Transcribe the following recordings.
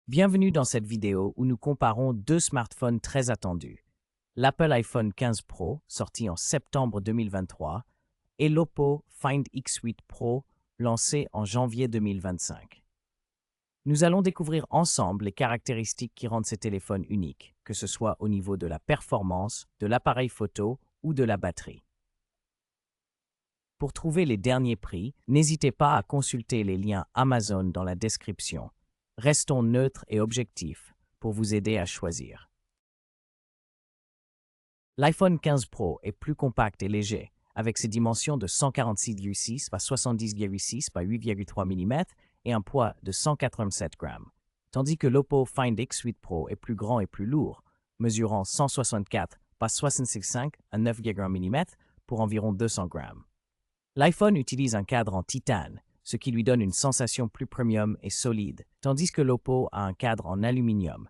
Bienvenue dans cette vidéo où nous comparons deux smartphones très attendus, l'Apple iPhone 15 Pro, sorti en septembre 2023, et l'Oppo Find X8 Pro, lancé en janvier 2025. Nous allons découvrir ensemble les caractéristiques qui rendent ces téléphones uniques, que ce soit au niveau de la performance, de l'appareil photo ou de la batterie. Pour trouver les derniers prix, n'hésitez pas à consulter les liens Amazon dans la description. Restons neutres et objectifs pour vous aider à choisir. L'iPhone 15 Pro est plus compact et léger, avec ses dimensions de 146,6 par 70,6 par 8,3 mm et un poids de 187 grammes, tandis que l'Oppo Find X8 Pro est plus grand et plus lourd, mesurant 164 par 66,5 à 9,1 mm pour environ 200 grammes. L'iPhone utilise un cadre en titane, ce qui lui donne une sensation plus premium et solide, tandis que l'Oppo a un cadre en aluminium.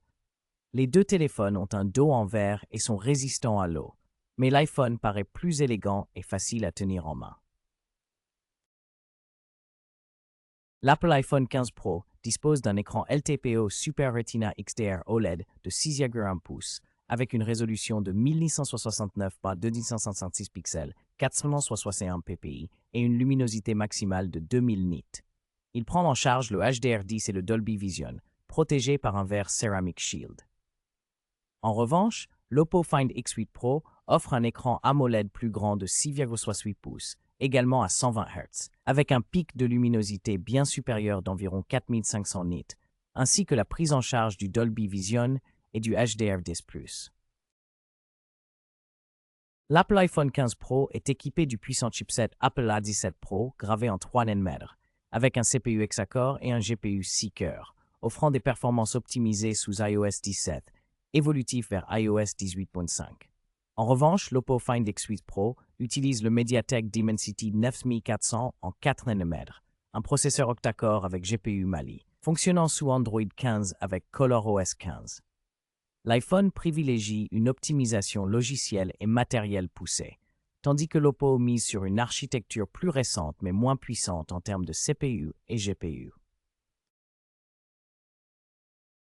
Les deux téléphones ont un dos en verre et sont résistants à l'eau, mais l'iPhone paraît plus élégant et facile à tenir en main. L'Apple iPhone 15 Pro dispose d'un écran LTPO Super Retina XDR OLED de 6,1 pouces avec une résolution de 1169 par 2166 pixels, 461 ppi et une luminosité maximale de 2000 nits. Il prend en charge le HDR10 et le Dolby Vision, protégés par un verre Ceramic Shield. En revanche, l'Oppo Find X8 Pro offre un écran AMOLED plus grand de 6,68 pouces, également à 120 Hz, avec un pic de luminosité bien supérieur d'environ 4500 nits, ainsi que la prise en charge du Dolby Vision et du HDR10+. L'Apple iPhone 15 Pro est équipé du puissant chipset Apple A17 Pro gravé en 3 nm, avec un CPU hexa-core et un GPU 6 cœurs, offrant des performances optimisées sous iOS 17, évolutif vers iOS 18.5. En revanche, l'Oppo Find X8 Pro utilise le MediaTek Dimensity 9400 en 4 nm, un processeur octa-core avec GPU Mali, fonctionnant sous Android 15 avec ColorOS 15. L'iPhone privilégie une optimisation logicielle et matérielle poussée, tandis que l'Oppo mise sur une architecture plus récente mais moins puissante en termes de CPU et GPU.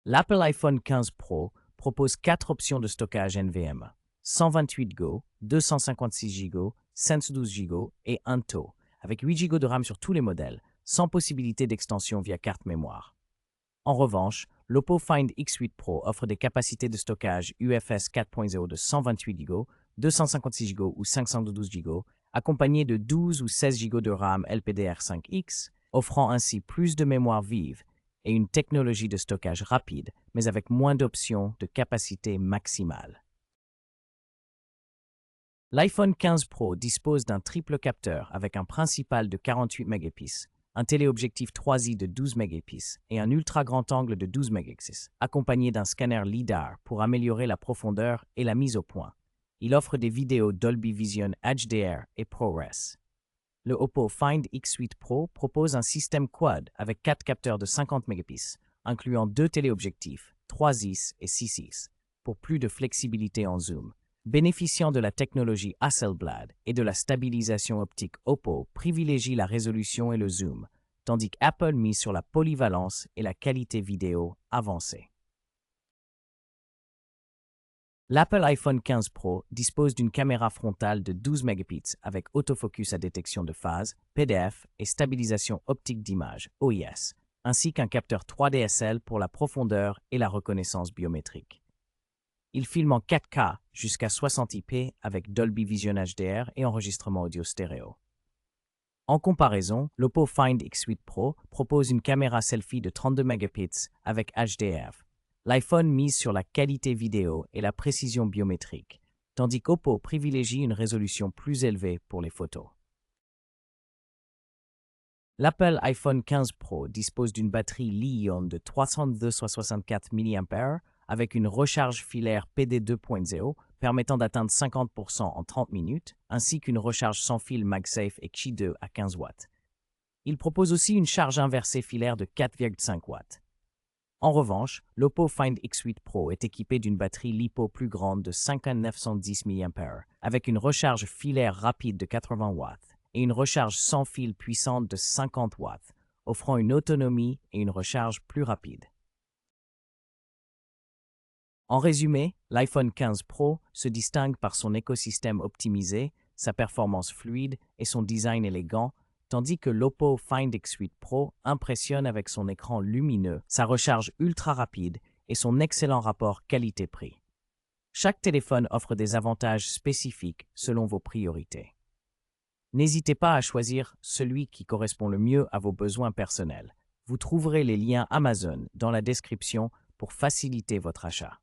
L'Apple iPhone 15 Pro propose 4 options de stockage NVMe, 128 Go, 256 Go, 512 Go et 1 TO, avec 8 Go de RAM sur tous les modèles, sans possibilité d'extension via carte mémoire. En revanche, l'Oppo Find X8 Pro offre des capacités de stockage UFS 4.0 de 128 Go, 256 Go ou 512 Go, accompagnées de 12 ou 16 Go de RAM LPDDR5X, offrant ainsi plus de mémoire vive et une technologie de stockage rapide, mais avec moins d'options de capacité maximale. L'iPhone 15 Pro dispose d'un triple capteur avec un principal de 48 mégapixels, un téléobjectif 3i de 12 mégapixels et un ultra grand angle de 12 mégapixels, accompagné d'un scanner LiDAR pour améliorer la profondeur et la mise au point. Il offre des vidéos Dolby Vision HDR et ProRes. Le Oppo Find X8 Pro propose un système quad avec 4 capteurs de 50 mégapixels, incluant 2 téléobjectifs, 3.6 et 6.6, pour plus de flexibilité en zoom. Bénéficiant de la technologie Hasselblad et de la stabilisation optique, Oppo privilégie la résolution et le zoom, tandis qu'Apple mise sur la polyvalence et la qualité vidéo avancée. L'Apple iPhone 15 Pro dispose d'une caméra frontale de 12 mégapixels avec autofocus à détection de phase, PDF et stabilisation optique d'image, OIS, ainsi qu'un capteur 3DSL pour la profondeur et la reconnaissance biométrique. Il filme en 4K jusqu'à 60p avec Dolby Vision HDR et enregistrement audio stéréo. En comparaison, l'Oppo Find X8 Pro propose une caméra selfie de 32 mégapixels avec HDR. L'iPhone mise sur la qualité vidéo et la précision biométrique, tandis qu'Oppo privilégie une résolution plus élevée pour les photos. L'Apple iPhone 15 Pro dispose d'une batterie Li-ion de 3264 mAh avec une recharge filaire PD 2.0 permettant d'atteindre 50% en 30 minutes, ainsi qu'une recharge sans fil MagSafe et Qi 2 à 15 watts. Il propose aussi une charge inversée filaire de 4,5 watts. En revanche, l'Oppo Find X8 Pro est équipé d'une batterie LiPo plus grande de 5910 mAh avec une recharge filaire rapide de 80 watts et une recharge sans fil puissante de 50 watts, offrant une autonomie et une recharge plus rapide. En résumé, l'iPhone 15 Pro se distingue par son écosystème optimisé, sa performance fluide et son design élégant, tandis que l'Oppo Find X8 Pro impressionne avec son écran lumineux, sa recharge ultra rapide et son excellent rapport qualité-prix. Chaque téléphone offre des avantages spécifiques selon vos priorités. N'hésitez pas à choisir celui qui correspond le mieux à vos besoins personnels. Vous trouverez les liens Amazon dans la description pour faciliter votre achat.